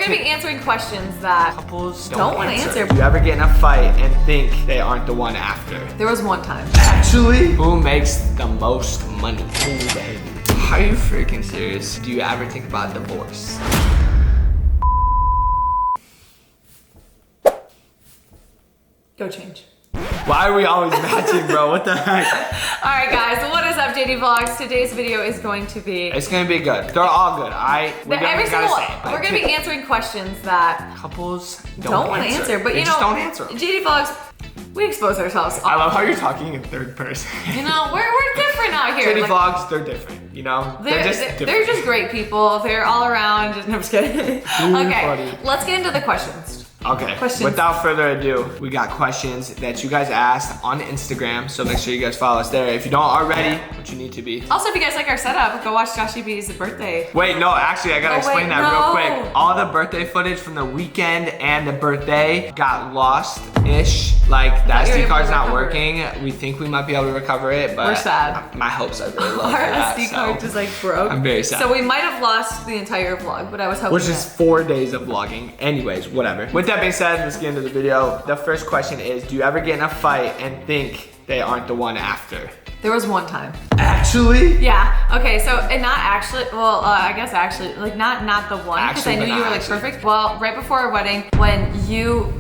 gonna be answering questions that couples don't want to answer. Do you ever get in a fight and think they aren't the one after? There was one time. Actually? Who makes the most money? Ooh, baby. Are you freaking serious? Do you ever think about divorce? Go change. Why are we always matching, bro? What the heck? Alright guys, what is up, Jatie Vlogs? Today's video is going to be... It's gonna be good. They're all good, alright? We're gonna be answering questions that couples don't want to answer, but you know, just don't answer them. Jatie Vlogs, we expose ourselves. I love how you're talking in third person. You know, we're different out here. Jatie Vlogs, they're different, you know? They're just great people. They're all around. No, I'm just kidding. Okay, funny. let's get into the questions. Okay, without further ado, we got questions that you guys asked on Instagram, so make sure you guys follow us there. If you don't already, which you need to be. Also, if you guys like our setup, go watch Joshy B's birthday. Wait, no, actually, I gotta explain that real quick. All the birthday footage from the weekend and the birthday got lost-ish. Like, the SD card's not working. We think we might be able to recover it, but we're sad. My hopes are really low. Our SD card just like broke. I'm very sad. So we might have lost the entire vlog, but I was hoping. Which is 4 days of vlogging. Anyways, whatever. With that being said, let's get into the video. The first question is, do you ever get in a fight and think they aren't the one after? There was one time. Actually? Yeah. Okay. So, and not actually. Well, I guess actually, like not the one, because I knew you were like perfect. Well, right before our wedding, when you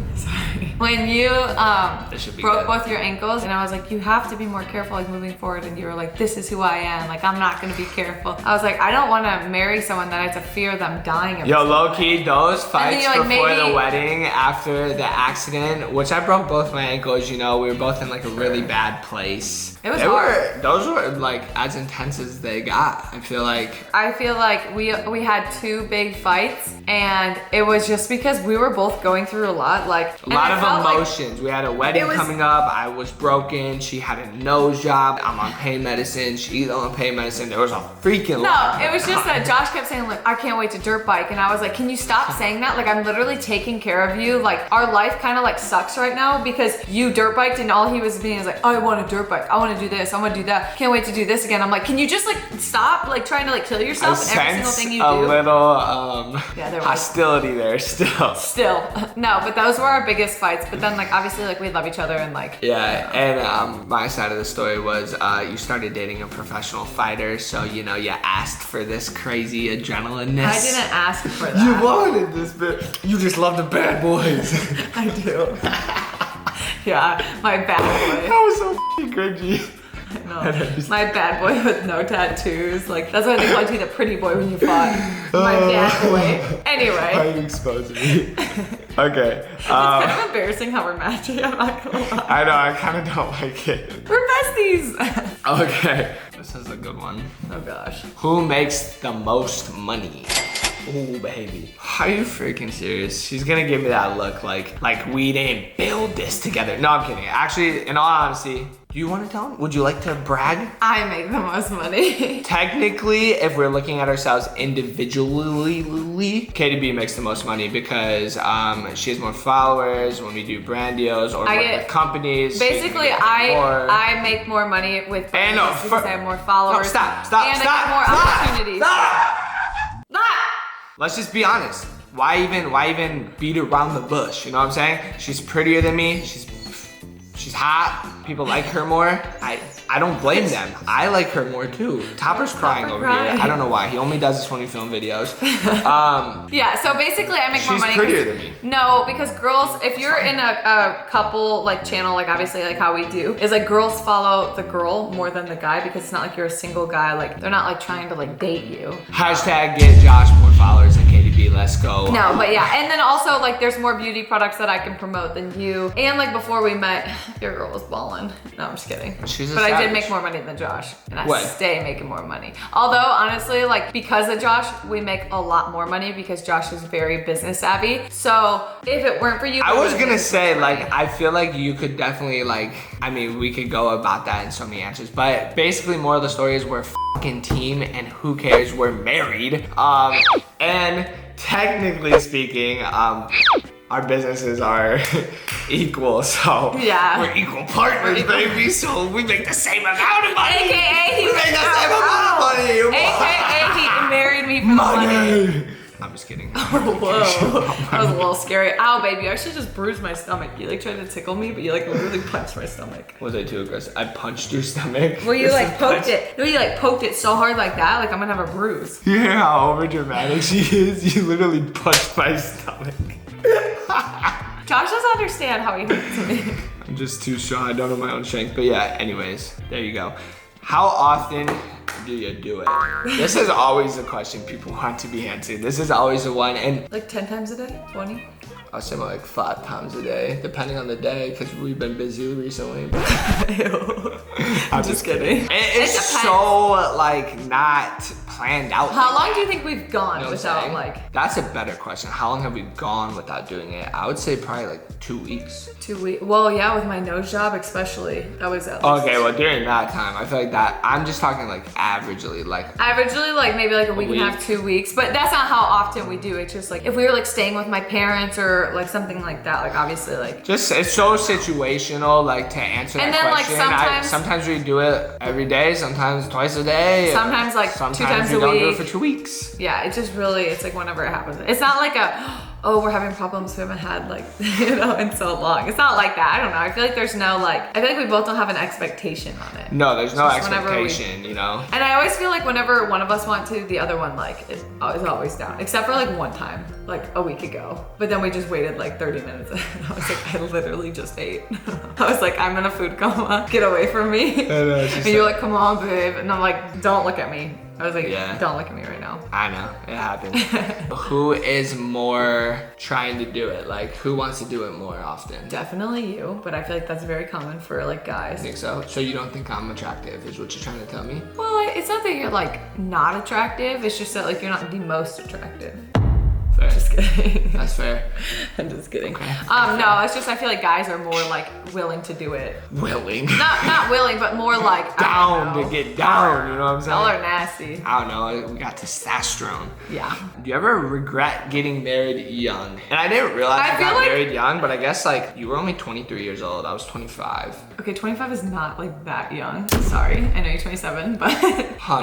broke both your ankles, and I was like, you have to be more careful, like moving forward. And you were like, this is who I am. Like, I'm not gonna be careful. I was like, I don't want to marry someone that I have to fear them dying. Yo, low key, those fights before the wedding, after the accident, which I broke both my ankles. You know, we were both in like a really bad place. It was hard. Those were like as intense as they got. I feel like we had 2 big fights, and it was just because we were both going through a lot. Like a lot of emotions. We had a wedding coming up. I was broken. She had a nose job. I'm on pain medicine. She's on pain medicine. There was a freaking lot. No, it was just that Josh kept saying like, I can't wait to dirt bike, and I was like, can you stop saying that? Like, I'm literally taking care of you. Like, our life kind of like sucks right now because you dirt biked, and all he was being is like, I want a dirt bike. I want to do this. I want to do that. Can't wait to do this again. I'm like, can you just like stop like trying to like kill yourself in every single thing you do? A little there was hostility there still. No, but those were our biggest fights. But then like obviously like we love each other and like and my side of the story was you started dating a professional fighter, so you know you asked for this crazy adrenaline-ness. I didn't ask for that. You wanted this bit. You just love the bad boys. I do. Yeah, my bad boy. That was so cringy. I know. My bad boy with no tattoos. Like, that's why they called you the pretty boy when you fought. My bad boy. Anyway. Why are you exposing me? Okay. It's kind of embarrassing how we're matching. I'm not gonna lie. I know, I kind of don't like it. We're besties. Okay. This is a good one. Oh gosh. Who makes the most money? Ooh, baby. Are you freaking serious? She's gonna give me that look like we didn't build this together. No, I'm kidding. Actually, in all honesty, do you want to tell me? Would you like to brag? I make the most money. Technically, if we're looking at ourselves individually, Katie B makes the most money because she has more followers when we do brand deals or with companies. Basically, I make more money with brands because I have more followers. No, stop, and I get more opportunities. Stop! Let's just be honest. Why even beat around the bush? You know what I'm saying? She's prettier than me. She's hot. People like her more. I don't blame them. I like her more too. Topper's crying over here. I don't know why. He only does this when we film videos. Yeah, so basically I make more money. She's prettier than me. No, because girls, if you're in a couple like channel, like obviously like how we do, is like girls follow the girl more than the guy because it's not like you're a single guy. Like they're not like trying to like date you. Hashtag get Josh more followers than Katie B. Let's go. No, but yeah. And then also like there's more beauty products that I can promote than you. And like before we met, your girl was balling. No, I'm just kidding. But I did make more money than Josh, and I stay making more money. Although honestly, like because of Josh, we make a lot more money because Josh is very business savvy. So if it weren't for you, I was gonna say like I feel like you could definitely like. I mean, we could go about that in so many answers, but basically, more of the story is we're a fucking team, and who cares? We're married. And technically speaking, our businesses are equal, so yeah, we're equal partners, baby. So we make the same amount of money. AKA we make the same amount of money. AKA he married me for money. I'm just kidding. Oh, whoa. That was a little scary. Ow, baby, I should just bruise my stomach. You like tried to tickle me, but you like literally punched my stomach. Was I too aggressive? I punched your stomach? Well, you like poked it. No, you like poked it so hard like that, like I'm gonna have a bruise. You hear how over dramatic she is? You literally punched my stomach. Josh doesn't understand how he hurts me. I'm just too strong. I don't know my own strength. But yeah, anyways, there you go. How often do you do it? This is always the question people want to be answered. This is always the one. And like 10 times a day? 20? I'll say more like 5 times a day, depending on the day, because we've been busy recently. Ew. I'm just kidding. It's so like not planned out. How long do you think we've gone without like? That's a better question. How long have we gone without doing it? I would say probably like 2 weeks. 2 weeks. Well, yeah, with my nose job especially, that was at least. Okay, well during that time, I feel like that. I'm just talking like averagely, like maybe like a week and a half, 2 weeks. But that's not how often we do it. It's just like if we were like staying with my parents or like something like that, like obviously like. Just it's so situational, like to answer that question. Like sometimes we do it every day, sometimes twice a day. Sometimes like 2 times a week. Sometimes we don't do it for 2 weeks. Yeah, it's just really, it's like whenever it happens. It's not like oh, we're having problems we haven't had like, you know, in so long. It's not like that. I don't know. I feel like there's no like, I feel like we both don't have an expectation on it. No, there's no expectation, you know? And I always feel like whenever one of us want to, the other one like is always down. Except for like one time, like a week ago. But then we just waited like 30 minutes and I was like, I literally just ate. I was like, I'm in a food coma. Get away from me. And you're like, come on, babe. And I'm like, don't look at me. I was like, don't look at me right now. I know, it happens. Who is more trying to do it? Like, who wants to do it more often? Definitely you, but I feel like that's very common for like guys. I think so? So you don't think I'm attractive is what you're trying to tell me? Well, it's not that you're like not attractive, it's just that like you're not the most attractive. Fair. Just kidding. That's fair. I'm just kidding. Okay. No, it's just I feel like guys are more like willing to do it. Willing? Not willing, but more like down to get down, you know what I'm saying? Y'all are nasty. I don't know, we got testosterone. Yeah. Do you ever regret getting married young? And I didn't realize you got married young, but I guess like you were only 23 years old. I was 25. Okay, 25 is not like that young. Sorry, I know you're 27, but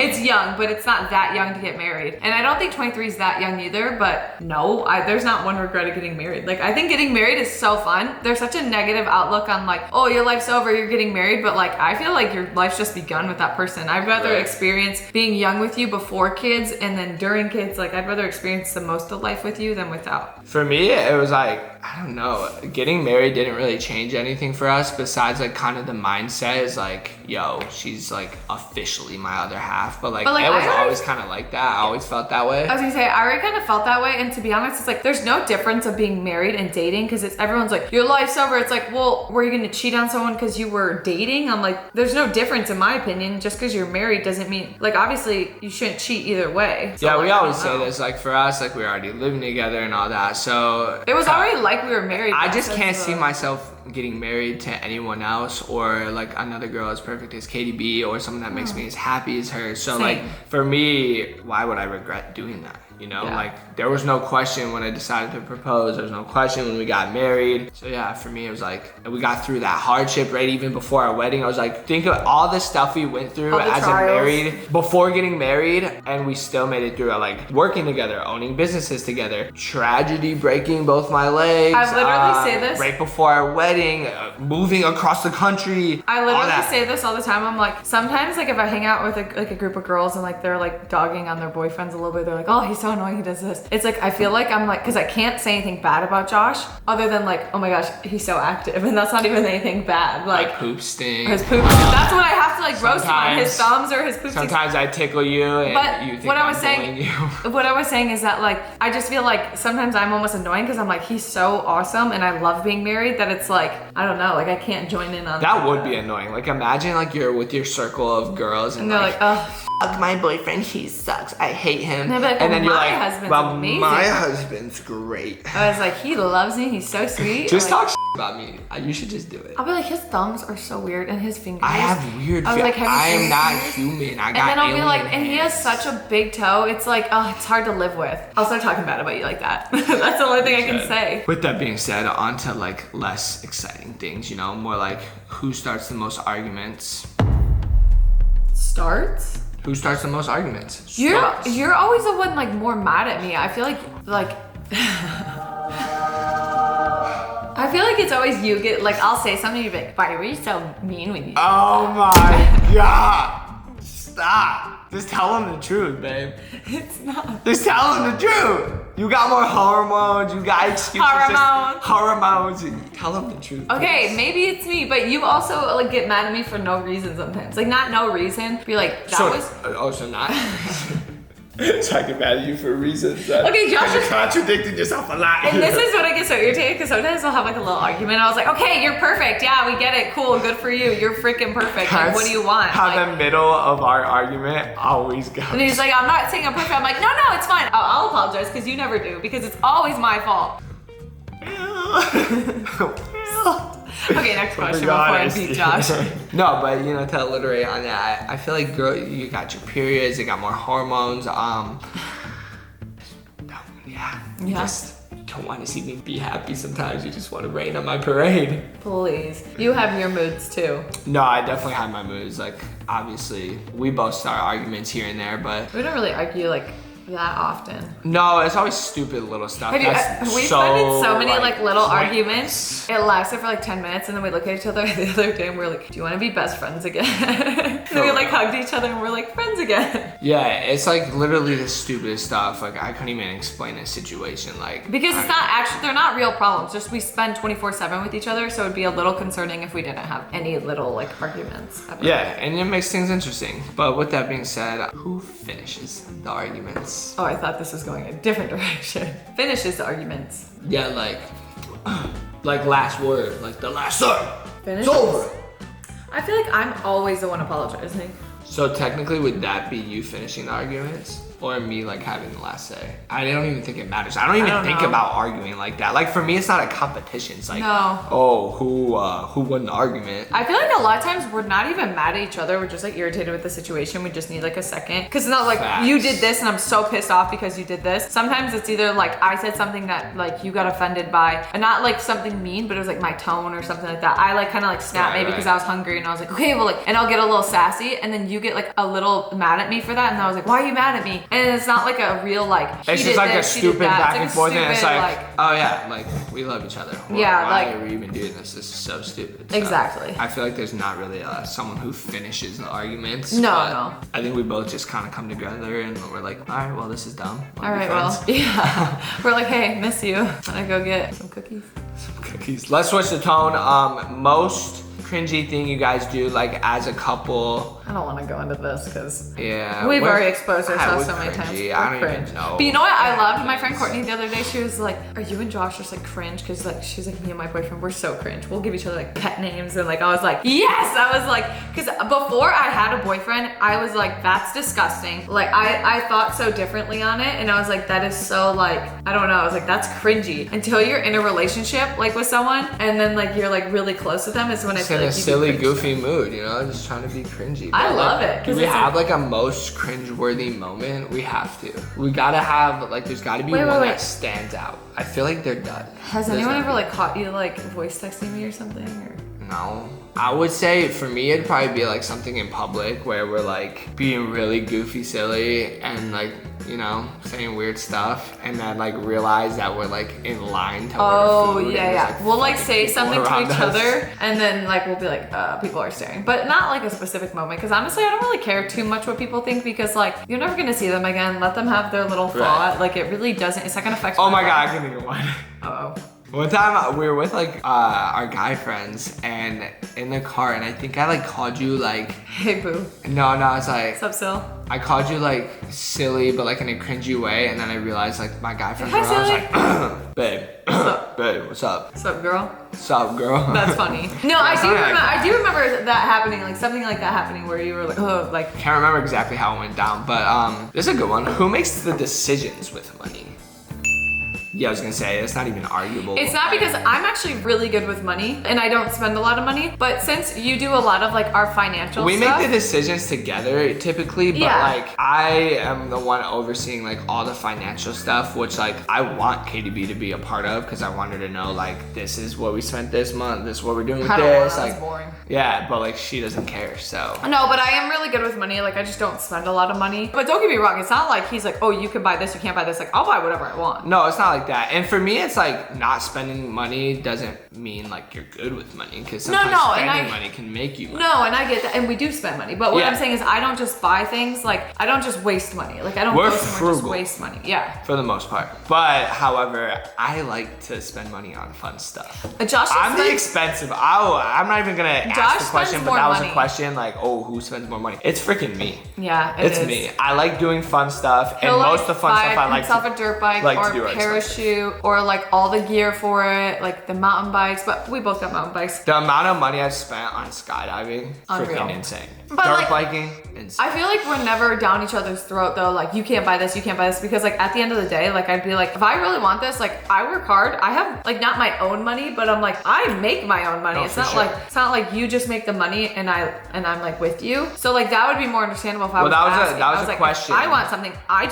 it's young, but it's not that young to get married. And I don't think 23 is that young either, but no, there's not one regret of getting married. Like, I think getting married is so fun. There's such a negative outlook on like, oh, your life's over, you're getting married. But like, I feel like your life's just begun with that person. I'd rather experience being young with you before kids and then during kids. Like, I'd rather experience the most of life with you than without. For me, it was like, I don't know, getting married didn't really change anything for us besides like kind of the mindset is like, yo, she's like officially my other half. But like it was always kind of like that. I always felt that way. I was gonna say, I already kind of felt that way. And to be honest, it's like, there's no difference of being married and dating because it's everyone's like, your life's over. It's like, well, were you gonna cheat on someone because you were dating? I'm like, there's no difference in my opinion. Just because you're married doesn't mean, like, obviously you shouldn't cheat either way. So, yeah, like, we always say this, like for us, like we're already living together and all that. So it was already like we were married. I just can't see myself getting married to anyone else or like another girl as perfect as Katie B or someone that makes me as happy as her. So like for me, why would I regret doing that? You know, like there was no question when I decided to propose. There was no question when we got married. So yeah, for me, it was like, we got through that hardship right even before our wedding. I was like, think of all the stuff we went through as a married, before getting married, and we still made it through it. Like working together, owning businesses together, tragedy, breaking both my legs. I literally say this. Right before our wedding, moving across the country. I literally say this all the time. I'm like, sometimes like if I hang out with a group of girls and like they're like dogging on their boyfriends a little bit, they're like, oh, he's so annoying, he does this. It's like, I feel like I'm like, because I can't say anything bad about Josh other than like, oh my gosh, he's so active, and that's not even anything bad. Like poop stink. His poop. That's what I have to like roast him on, his thumbs or his poop. Sometimes I tickle you, and you think what I was saying is that like, I just feel like sometimes I'm almost annoying because I'm like, he's so awesome and I love being married that it's like, I don't know, like I can't join in on that. That would be annoying. Like imagine like you're with your circle of girls and they're like, oh, fuck my boyfriend, he sucks, I hate him. And, like, then you're like, husband's well, amazing. my husband's great. I was like, he loves me, he's so sweet. Just like, talk about me. You should just do it. I'll be like, his thumbs are so weird and his fingers. I have weird fingers. Like, I am not human. I got And then I'll be like, hands. and he has such a big toe. It's like, oh, it's hard to live with. I'll start talking bad about you like that. That's the only thing I can say. With that being said, on to like less exciting things, you know, more like who starts the most arguments. Starts? Who starts the most arguments? You're always the one like more mad at me. I feel like I feel like it's always you get like I'll say something, you'd be like, why were you so mean when you Oh my god. Stop. Just tell them the truth, babe. It's not. Just tell them the truth. You got more hormones, you got excuses. Hormones. Tell them the truth. Okay, please. maybe it's me, but you also like get mad at me for no reason sometimes. Like not no reason. Be like, So not. So I get mad at you for reasons that okay, Josh you're contradicting yourself a lot. And this is what I get so irritated because sometimes I'll have like a little argument. I was like, okay, you're perfect. Yeah, we get it. Cool, good for you. You're freaking perfect. Like, what do you want? How like, the middle of our argument always goes. And he's like, I'm not saying I'm perfect. I'm like, no, it's fine. I'll apologize because you never do because it's always my fault. Okay, next question before I beat Josh. No, but you know, to alliterate on that, I feel like girl, you got your periods, you got more hormones. You just don't want to see me be happy sometimes. You just want to rain on my parade. Please. You have your moods too. No, I definitely have my moods. Like, obviously, we both start arguments here and there, but we don't really argue like that often. No, it's always stupid little stuff. We've been in so many like little arguments. It lasted for like 10 minutes and then we looked at each other the other day and we were like, do you want to be best friends again? And then we like hugged each other and we're like friends again. Yeah, it's like literally the stupidest stuff. Like I couldn't even explain a situation like. Because it's not actually, they're not real problems. Just we spend 24/7 with each other. So it'd be a little concerning if we didn't have any little like arguments ever. Yeah, and it makes things interesting. But with that being said, who finishes the arguments? Oh, I thought this was going a different direction. Finishes the arguments. Yeah, like last word, like the last word. Finish. It's over. I feel like I'm always the one apologizing. So technically, would that be you finishing the arguments? Or me like having the last say? I don't even think it matters. I don't even think about arguing like that. Like for me, it's not a competition. It's like, oh, who won the argument? I feel like a lot of times we're not even mad at each other. We're just like irritated with the situation. We just need like a second. Cause it's not like you did this and I'm so pissed off because you did this. Sometimes it's either like I said something that like you got offended by, and not like something mean, but it was like my tone or something like that. I like kind of like snapped maybe because I was hungry and I was like, okay, well like, and I'll get a little sassy and then you get like a little mad at me for that. And I was like, why are you mad at me? And it's not like a real like, it's just like a stupid back and forth and it's like, oh yeah, like we love each other. Why are we even doing this? This is so stupid. So exactly. I feel like there's not really someone who finishes the arguments. No. I think we both just kind of come together and we're like, all right, well this is dumb. All right, well, yeah. We're like, hey, miss you. Wanna go get some cookies? Some cookies. Let's switch the tone. Most cringy thing you guys do like as a couple. I don't want to go into this because we've already exposed ourselves so many times. I don't even know. But you know what I loved? My friend Courtney the other day, she was like, are you and Josh just like cringe? Because like she's like, me and my boyfriend, we're so cringe. We'll give each other like pet names and like I was like, yes! I was like, because before I had a boyfriend, I was like, that's disgusting. Like I thought so differently on it and I was like, that is so like, I don't know. I was like, that's cringy. Until you're in a relationship like with someone and then like you're like really close with them is when I feel like in a silly, goofy mood, you know, just trying to be cringy. I love it. Do we have like a most cringe-worthy moment? We have to. We gotta have like, there's gotta be one that stands out. I feel like they're done. Has anyone ever like caught you like voice texting me or something? Or? No. I would say for me, it'd probably be like something in public where we're like being really goofy, silly, and like, you know, saying weird stuff, and then like realize that we're like in line to order food. Like, we'll like say something to each other, and then like we'll be like, people are staring, but not like a specific moment. Because honestly, I don't really care too much what people think because like you're never gonna see them again. Let them have their little thought. Like it really doesn't. It's not gonna affect. Oh my god, I can think of one. Uh-oh. One time we were with like our guy friends and in the car and I think I like called you like, hey boo. No, it's like, what's up, Sil? I called you like silly but like in a cringy way and then I realized like my guy friends were I was like, babe, what's up? Babe, what's up? What's up, girl? What's up, girl? That's funny. No, I do remember that happening, like something like that happening where you were like, oh, like. Can't remember exactly how it went down, but this is a good one. Who makes the decisions with money? Yeah, I was gonna say, it's not even arguable. It's not because I'm actually really good with money and I don't spend a lot of money, but since you do a lot of like our financial we stuff. We make the decisions together typically, but like I am the one overseeing like all the financial stuff, which like I want KDB to be a part of because I want her to know like this is what we spent this month, this is what we're doing with this. Like, that's boring. Yeah, but like she doesn't care, so. No, but I am really good with money. Like I just don't spend a lot of money. But don't get me wrong, it's not like he's like, oh, you can buy this, you can't buy this. Like I'll buy whatever I want. No, it's not like that. And for me, it's like not spending money doesn't mean like you're good with money because sometimes spending money can make you money. No, and I get that, and we do spend money. But what I'm saying is I don't just buy things, like I don't just waste money. Like I don't go somewhere just waste money. Yeah. For the most part. But however, I like to spend money on fun stuff. I'm the expensive. I'm not even gonna ask the question, but that was a question like, oh, who spends more money? It's freaking me. Yeah, it's me. I like doing fun stuff, and most of the fun stuff I like himself a dirt bike or a parachute or like all the gear for it, like the mountain bikes. But we both got mountain bikes. The amount of money I've spent on skydiving, freaking insane. But dirt biking, insane. I feel like we're never down each other's throat though. Like you can't buy this, you can't buy this, because like at the end of the day, like I'd be like, if I really want this, like I work hard. I have like not my own money, but I'm like I make my own money. It's not like you just make the money and I'm like with you. So like that would be more understandable if I was asking. That was a question. If I want something, I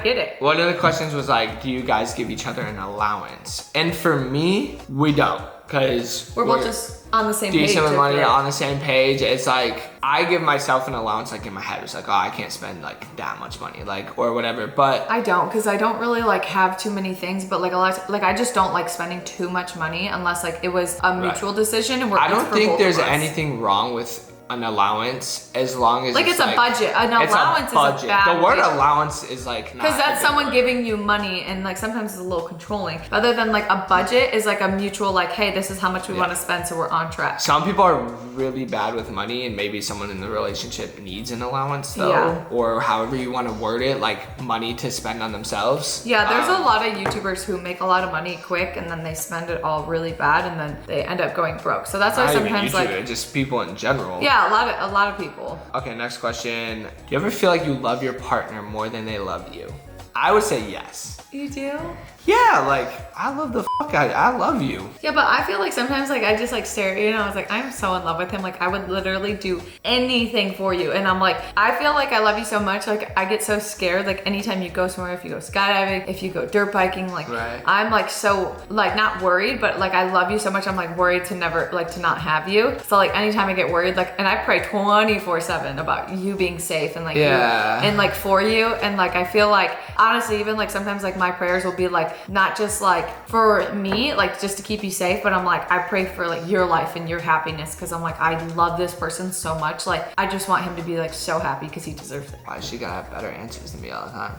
get it. One of the questions was like, do you guys give each other an allowance? And for me, we don't, because we're both just on the same page. Decent with money, on the same page. It's like I give myself an allowance like in my head. It's like, oh, I can't spend like that much money, like or whatever. But I don't, because I don't really like have too many things. But like a lot, like I just don't like spending too much money unless like it was a mutual decision. And I don't think there's anything wrong with an allowance as long as like it's a budget. An allowance is a bad. The word allowance is like because that's someone giving you money, and like sometimes it's a little controlling. Rather than like a budget is like a mutual, like, hey, this is how much we want to spend, so we're on track. Some people are really bad with money, and maybe someone in the relationship needs an allowance though, or however you want to word it, like money to spend on themselves. Yeah, there's a lot of YouTubers who make a lot of money quick, and then they spend it all really bad, and then they end up going broke. So that's why sometimes like just people in general. Yeah, a lot of people. Okay, next question. Do you ever feel like you love your partner more than they love you? I would say yes. You do? Yeah, like I love the fuck out of you. I love you. Yeah, but I feel like sometimes like I just like stare at you and I was like, I'm so in love with him. Like I would literally do anything for you. And I'm like, I feel like I love you so much. Like I get so scared. Like anytime you go somewhere, if you go skydiving, if you go dirt biking, like I'm like so like not worried, but like I love you so much. I'm like worried to never like to not have you. So like anytime I get worried, like, and I pray 24/7 about you being safe and like you, and like for you. And like I feel like honestly, even like sometimes like my prayers will be like not just like for me, like just to keep you safe, but I'm like I pray for like your life and your happiness, because I'm like I love this person so much. Like I just want him to be like so happy because he deserves it. Why is she gonna have better answers than me all the time?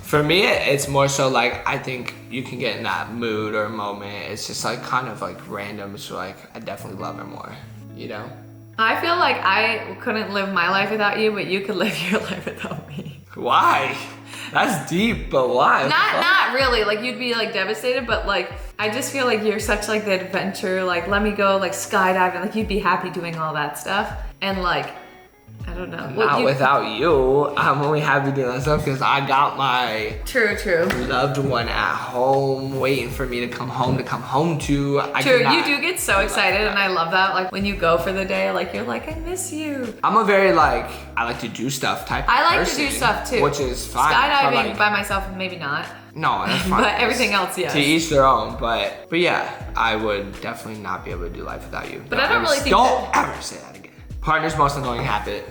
For me, it's more so like I think you can get in that mood or moment. It's just like kind of like random. So like I definitely love her more, you know? I feel like I couldn't live my life without you, but you could live your life without me. Why? That's deep, but why? Not really. Like you'd be like devastated, but like I just feel like you're such like the adventure. Like let me go like skydiving. Like you'd be happy doing all that stuff, and like I don't know. Not without you. I'm only happy doing that stuff because I got my true loved one at home waiting for me to come home to. True, you do get so excited, and I love that. Like when you go for the day, like you're like, I miss you. I'm a very like I like to do stuff type of person. I like to do stuff too, which is fine. Skydiving by myself, maybe not. No, that's fine. But everything else, yes. To each their own, but yeah, I would definitely not be able to do life without you. But I don't really think don't ever say that again. Partner's most annoying habit.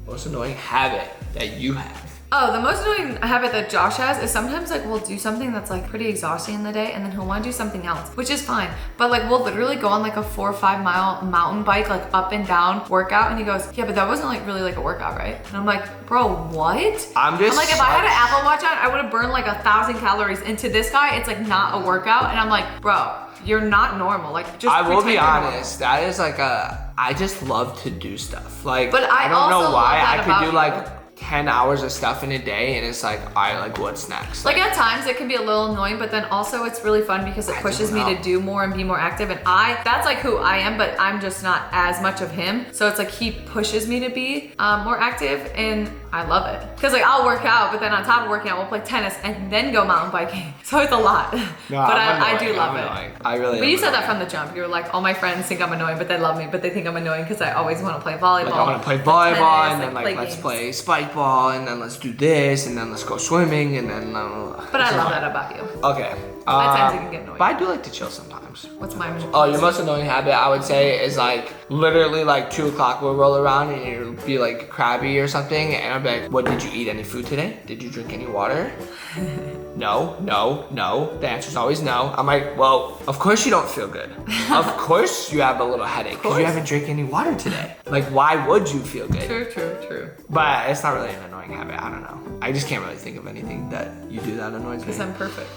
Most annoying habit that you have. Oh, the most annoying habit that Josh has is sometimes like we'll do something that's like pretty exhausting in the day, and then he'll want to do something else, which is fine. But like we'll literally go on like a 4 or 5 mile mountain bike, like up and down workout, and he goes, yeah, but that wasn't like really like a workout, right? And I'm like, bro, what? I'm like, if I had an Apple Watch on, I would have burned like 1,000 calories. Into this guy, it's like not a workout, and I'm like, bro, you're not normal. Like just I will be honest, that is like I just love to do stuff. Like, but I don't also know why I could do you. like 10 hours of stuff in a day, and it's like, all right, like what's next? Like at times it can be a little annoying, but then also it's really fun because it pushes me to do more and be more active. And that's like who I am, but I'm just not as much of him. So it's like he pushes me to be more active, and I love it. Cause like I'll work out, but then on top of working out, we'll play tennis and then go mountain biking. So it's a lot. No, but I do love it. I really. But you said that from the jump. You were like, all my friends think I'm annoying, but they love me. But they think I'm annoying because I always want to play volleyball. Like I want to play volleyball, tennis, and then like let's play spike ball, and then let's do this, and then let's go swimming, and then. But I love that about you. Okay. At times you can get annoying. But I do like to chill sometimes. What's my most? Oh, your most annoying habit, I would say, is like literally like 2 o'clock will roll around and you'll be like crabby or something, and I'll be like, "What, did you eat any food today? Did you drink any water?" No. The answer's always no. I'm like, well, of course you don't feel good. Of course you have a little headache because you haven't drank any water today. Like, why would you feel good? True. But it's not really an annoying habit. I don't know. I just can't really think of anything that you do that annoys me. Because I'm perfect.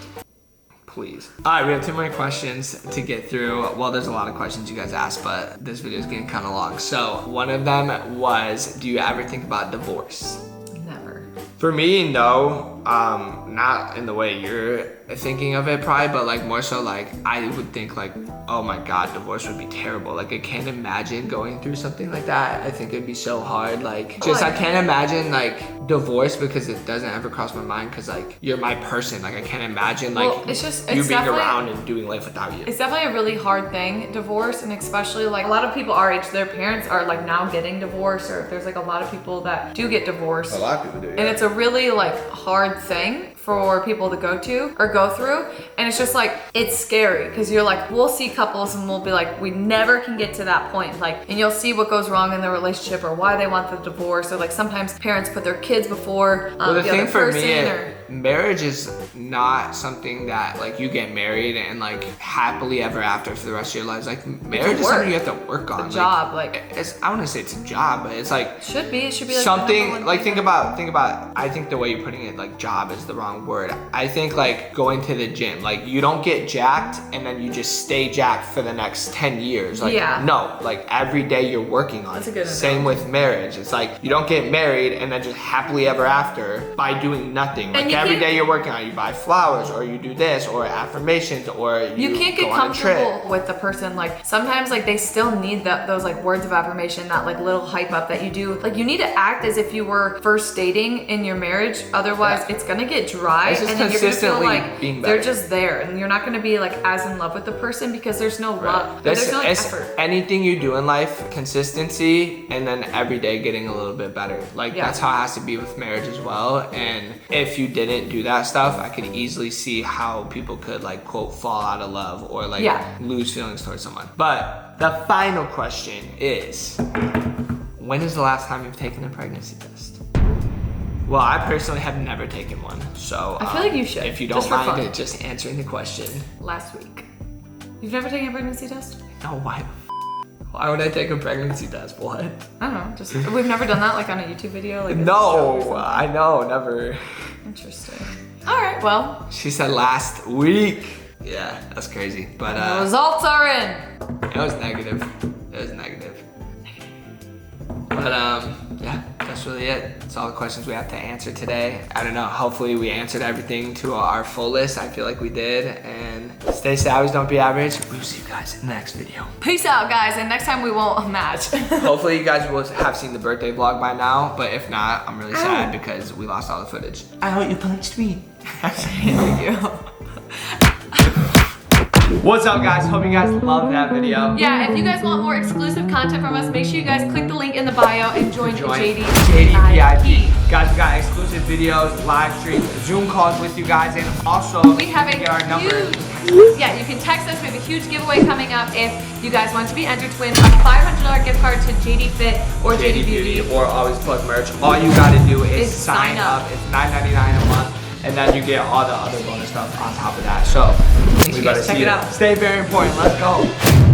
Please. All right, we have 2 more questions to get through. Well, there's a lot of questions you guys asked, but this video is getting kind of long. So one of them was, do you ever think about divorce? Never. For me, no. Not in the way you're thinking of it probably, but like more so like I would think like, oh my God, divorce would be terrible. Like I can't imagine going through something like that. I think it'd be so hard. Like I can't imagine like divorce because it doesn't ever cross my mind because like you're my person. Like I can't imagine like you being around and doing life without you. It's definitely a really hard thing, divorce, and especially like a lot of people our age, their parents are like now getting divorced, or there's like a lot of people that do get divorced. A lot of people do, yeah. And it's a really like hard thing for people to go through, and it's just like it's scary because you're like, we'll see couples and we'll be like, we never can get to that point, like, and you'll see what goes wrong in the relationship or why they want the divorce, or like sometimes parents put their kids before well, the thing for me or marriage is not something that like you get married and like happily ever after for the rest of your lives. Like marriage is something you have to work on. It's a job, like it's, I wouldn't say it's a job, but it's like it should be like something like think about I think the way you're putting it, like job is the wrong word. I think like going to the gym, like you don't get jacked and then you just stay jacked for the next 10 years. Like no, like every day you're working on. That's a good analogy. Same with marriage. It's like you don't get married and then just happily ever after by doing nothing. Like every day you're working on it. You buy flowers or you do this or affirmations or you can't get comfortable with the person. Like sometimes like they still need those like words of affirmation, that like little hype up that you do. Like you need to act as if you were first dating in your marriage. Otherwise it's gonna get dry and then you're gonna feel like they're just there and you're not gonna be like as in love with the person because there's no love. There's no effort. Anything you do in life, consistency, and then every day getting a little bit better. Like that's how it has to be with marriage as well. And if you didn't do that stuff, I could easily see how people could like quote fall out of love or like lose feelings towards someone. But the final question is, when is the last time you've taken a pregnancy test? Well, I personally have never taken one, so I feel like you should. If you don't mind it, just answering the question. Last week. You've never taken a pregnancy test? No, why would I take a pregnancy test? What? I don't know. Just we've never done that like on a YouTube video. Like no, I know, never. Interesting. All right, well. She said last week. Yeah, that's crazy. But the results are in. It was negative. But yeah, that's really it. That's all the questions we have to answer today. I don't know, hopefully we answered everything to our fullest. I feel like we did. And stay savage, don't be average. We'll see you guys in the next video. Peace out, guys, and next time we won't match. Hopefully you guys will have seen the birthday vlog by now, but if not, I'm really sad because we lost all the footage. Ow, you punched me. Thank you. What's up, guys? Hope you guys loved that video. Yeah, if you guys want more exclusive content from us, make sure you guys click the link in the bio and join Jatie VIP. Guys, we got exclusive videos, live streams, Zoom calls with you guys, and also we have a yeah, you can text us. We have a huge giveaway coming up if you guys want to be entered to win a $500 gift card to JD Fit or JD Beauty or Always Plug merch. All you gotta do is sign up. It's $9.99 a month. And then you get all the other bonus stuff on top of that. So we better check it out. Stay very important. Let's go.